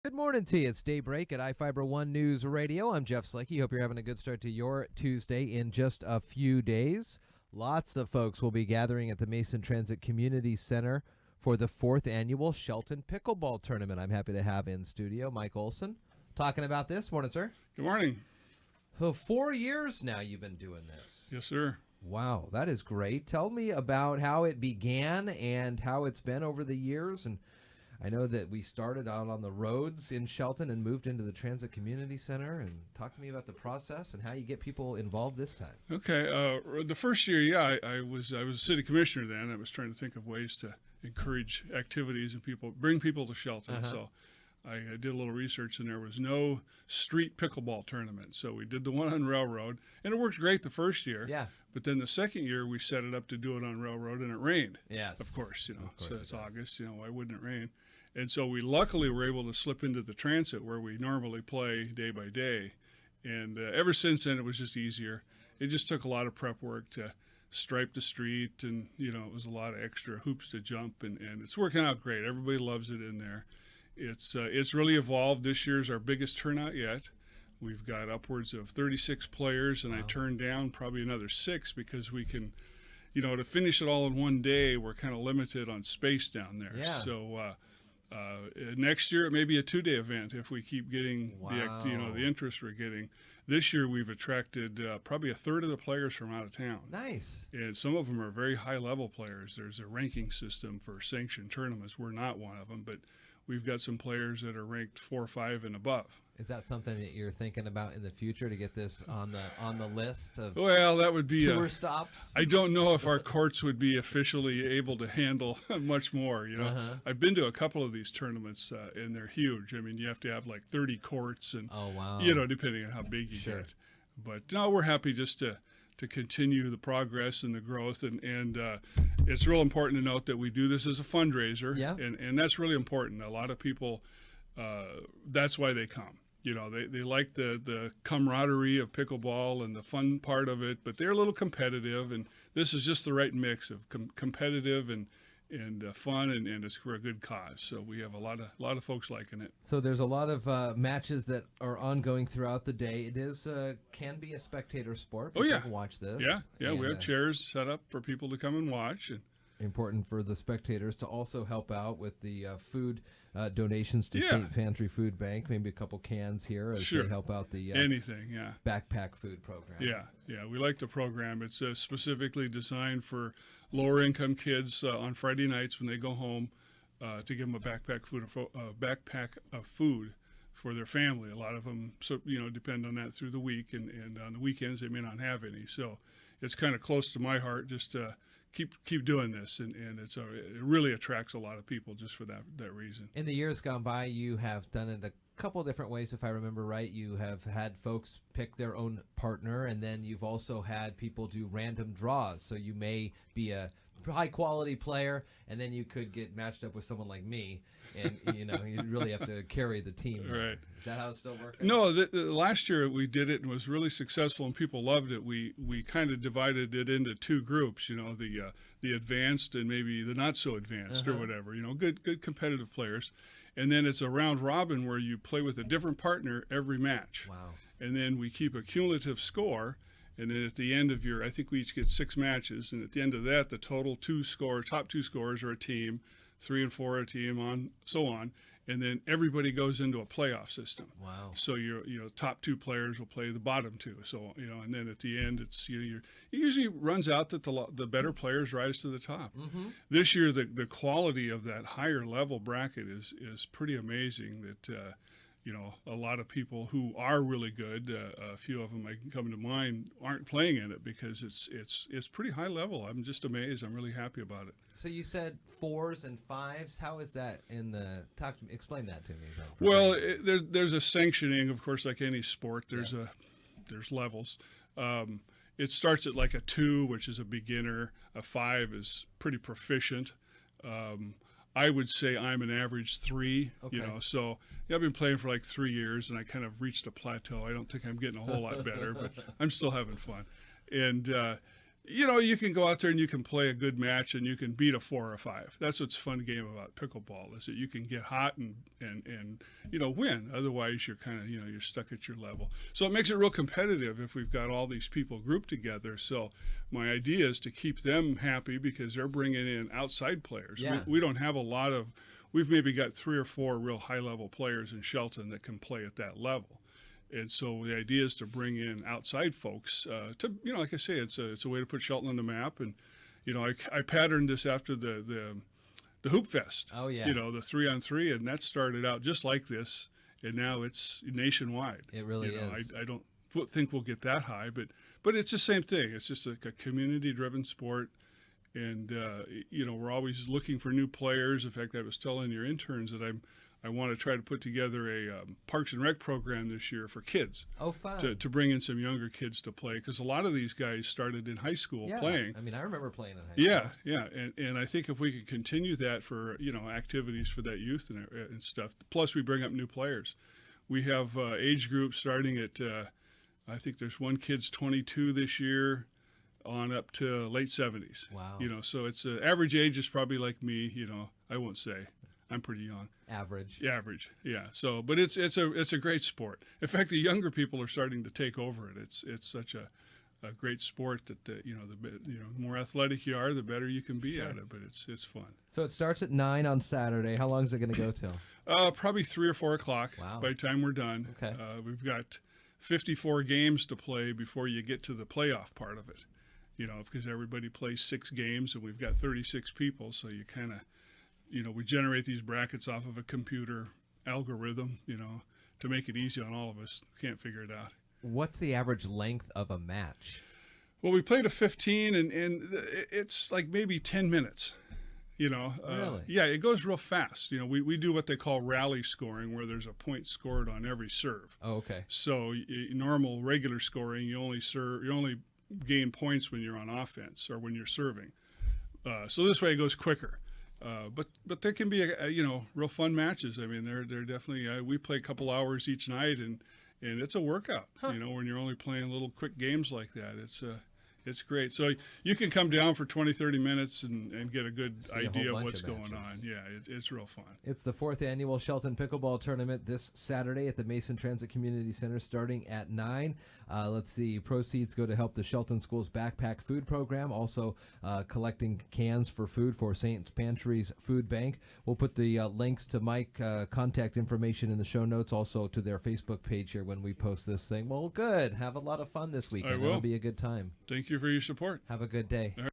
Good morning to you. It's Daybreak at iFiber One News Radio. I'm Jeff Slakey. Hope you're having a good start to your Tuesday in just a few days. Lots of folks will be gathering at the Mason Transit Community Center for the 4th Annual Shelton Pickleball Tournament. I'm happy to have in studio Mike Olsen talking about this. Morning, sir. Good morning. So 4 years now you've been doing this. Yes, sir. Wow, that is great. Tell me about how it began and how it's been over the years. And I know that we started out on the roads in Shelton and moved into the Transit Community Center. And talk to me about the process and how you get people involved this time. Okay. The first year, I was a city commissioner then. I was trying to think of ways to encourage activities and bring people to Shelton. So I did a little research, and there was no street pickleball tournament. So we did the one on Railroad, and it worked great the first year. Yeah. But then the second year, we set it up to do it on Railroad, and it rained. Yes. Of course, so it's does. August, why wouldn't it rain? And so we luckily were able to slip into the transit where we normally play day by day. And ever since then, it was just easier. It just took a lot of prep work to stripe the street, and, it was a lot of extra hoops to jump, and it's working out great. Everybody loves it in there. It's really evolved. This year's our biggest turnout yet. We've got upwards of 36 players, and I turned down probably another 6 because we can, to finish it all in one day, we're kind of limited on space down there. Yeah. So next year it may be a 2-day event if we keep getting the interest we're getting. This year we've attracted probably a third of the players from out of town. Nice. And some of them are very high-level players. There's a ranking system for sanctioned tournaments. We're not one of them, but we've got some players that are ranked 4 or 5 and above. Is that something that you're thinking about in the future to get this on the list of that would be tour stops? I don't know if our courts would be officially able to handle much more. I've been to a couple of these tournaments, and they're huge. I mean, you have to have like 30 courts, and depending on how big you get. But no, we're happy just to continue the progress and the growth, and it's real important to note that we do this as a fundraiser, and that's really important. A lot of people, that's why they come. They like the camaraderie of pickleball and the fun part of it, but they're a little competitive, and this is just the right mix of competitive and fun, and it's for a good cause. So we have a lot of folks liking it. So there's a lot of matches that are ongoing throughout the day. It is can be a spectator sport. People can watch this. Yeah, we have chairs set up for people to come and watch. And important for the spectators to also help out with the food donations to St. Pantry Food Bank. Maybe a couple cans here as they help out the backpack food program. Yeah, we like the program. It's specifically designed for lower income kids on Friday nights when they go home to give them a backpack of food for their family. A lot of them, depend on that through the week, and on the weekends they may not have any. So it's kind of close to my heart just to keep doing this, and it really attracts a lot of people just for that reason. In the years gone by, you have done it a couple different ways, if I remember right. You have had folks pick their own partner, and then you've also had people do random draws. So you may be a high quality player, and then you could get matched up with someone like me, and you really have to carry the team. Right. Is that how it's still working? No, the last year we did it and was really successful, and people loved it. We kind of divided it into 2 groups. The advanced and maybe the not so advanced or whatever. Good competitive players. And then it's a round robin where you play with a different partner every match. Wow. And then we keep a cumulative score. And then at the end of I think we each get 6 matches. And at the end of that, the total top 2 scorers are a team, 3 and 4 are a team, so on. And then everybody goes into a playoff system. Wow. So your top 2 players will play the bottom 2. So and then at the end, it's it usually runs out that the better players rise to the top. This year, the quality of that higher level bracket is pretty amazing. That a lot of people who are really good, a few of them I can come to mind, aren't playing in it because it's pretty high level. I'm just amazed. I'm really happy about it. So you said 4s and 5s. How is that explain that to me? Well, there's a sanctioning, of course, like any sport. There's levels. It starts at like a 2, which is a beginner. A 5 is pretty proficient. I would say I'm an average 3, so I've been playing for like 3 years, and I kind of reached a plateau. I don't think I'm getting a whole lot better, but I'm still having fun. And You can go out there and you can play a good match and you can beat a 4 or 5. That's what's fun game about pickleball, is that you can get hot and win. Otherwise, you're kind of, you're stuck at your level. So it makes it real competitive if we've got all these people grouped together. So my idea is to keep them happy because they're bringing in outside players. Yeah. We don't have a lot of, we've maybe got 3 or 4 real high-level players in Shelton that can play at that level. And so the idea is to bring in outside folks to, like I say, it's a way to put Shelton on the map. And, I patterned this after the Hoop Fest. Oh, yeah. The 3-on-3, and that started out just like this, and now it's nationwide. It really is. I don't think we'll get that high, but it's the same thing. It's just like a community-driven sport. And, we're always looking for new players. In fact, I was telling your interns that I want to try to put together a Parks and Rec program this year for kids. Oh, fun. To bring in some younger kids to play, because a lot of these guys started in high school playing. I mean, I remember playing in high school. Yeah. And I think if we could continue that for, activities for that youth and stuff, plus we bring up new players. We have age groups starting at, I think there's one kid's 22 this year on up to late 70s. Wow. So it's average age is probably like me, I won't say. I'm pretty young. Average, yeah. So, but it's a great sport. In fact, the younger people are starting to take over it. It's such a great sport that the more athletic you are, the better you can be at it. But it's fun. So it starts at 9 on Saturday. How long is it going to go till? Probably 3 or 4 o'clock. Wow. By the time we're done. Okay. We've got 54 games to play before you get to the playoff part of it. Because everybody plays 6 games and we've got 36 people, so you kind of. We generate these brackets off of a computer algorithm, to make it easy on all of us. Can't figure it out. What's the average length of a match? Well, we played a 15, and it's like maybe 10 minutes. Really? Yeah, it goes real fast. We do what they call rally scoring, where there's a point scored on every serve. Oh, okay. So normal, regular scoring, you only gain points when you're on offense or when you're serving. So this way it goes quicker. But there can be real fun matches. I mean, they're definitely we play a couple hours each night, and it's a workout. Huh. When you're only playing little quick games like that, it's great. So you can come down for 20-30 minutes and get a good idea of what's going on. Yeah, it's real fun. It's the 4th Annual Shelton Pickleball Tournament this Saturday at the Mason Transit Community Center starting at 9. Let's see, proceeds go to help the Shelton Schools Backpack Food Program, also collecting cans for food for Saint's Pantry's Food Bank. We'll put the links to Mike contact information in the show notes, also to their Facebook page here when we post this thing. Well, good. Have a lot of fun this weekend. I will. It'll be a good time. Thank you for your support. Have a good day. All right.